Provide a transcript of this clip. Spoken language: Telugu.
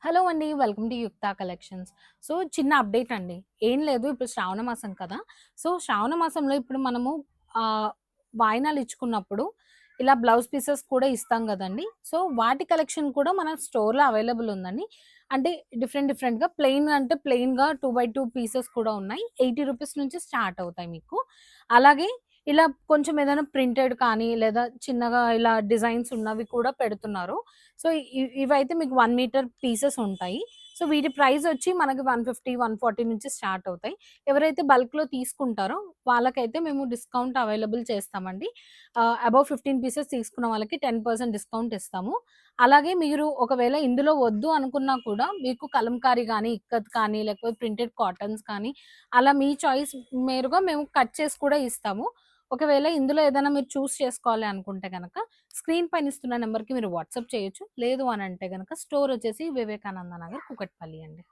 హలో అండి. Welcome to Yukta collections. So, చిన్న అప్డేట్ అండి. ఏం లేదు, ఇప్పుడు శ్రావణ మాసం కదా! సో, శ్రావణ మాసంలో ఇప్పుడు మనము ఆహ్, వాయినాలు ఇచ్చుకున్నప్పుడు ఇలా బ్లౌజ్ పీసెస్ కూడా ఇస్తాం గదండీ! సో, వాటి కలెక్షన్ కూడా మన స్టోర్‌లో అవైలబుల్ ఉందండి. అంటే డిఫరెంట్‌గా ప్లెయిన్ అంటే ప్లెయిన్‌గా 2/2 పీసెస్ కూడా ఉన్నాయి. రూ. 80 నుంచి స్టార్ట్ అవుతాయి మీకు. అలాగే ఇలా కొంచెం ఏదైనా ప్రింటెడ్ కానీ, లేదా చిన్నగా ఇలా డిజైన్స్ ఉన్నవి కూడా పెడుతున్నారు. సో, ఇవైతే మీకు 1 మీటర్ పీసెస్ ఉంటాయి. సో, వీటి ప్రైస్ వచ్చి మనకి 150, 140 నుంచి స్టార్ట్ అవుతాయి. ఎవరైతే బల్క్‌లో తీసుకుంటారో వాళ్ళకైతే మేము డిస్కౌంట్ అవైలబుల్ చేస్తామండి. అబోవ్ 15 పీసెస్ తీసుకున్న వాళ్ళకి 10% డిస్కౌంట్ ఇస్తాము. అలాగే మీరు ఒకవేళ ఇందులో వద్దు అనుకున్నా కూడా మీకు కలంకారీ గానీ, ఇక్కత్ కానీ, లేకపోతే ప్రింటెడ్ కాటన్స్ కానీ, అలా మీ చాయిస్ మేరుగా మేము కట్ చేసి కూడా ఇస్తాము. ఒకవేళ ఇందులో ఏదైనా మీరు చూజ్ చేసుకోవాలి అనుకుంటే గనక స్క్రీన్ పైన ఇస్తున్న నంబర్‌కి మీరు వాట్సాప్ చేయొచ్చు. లేదు అనంటే గనక స్టోర్ వచ్చేసి వివేకానంద నగర్, కూకట్పల్లి అండి.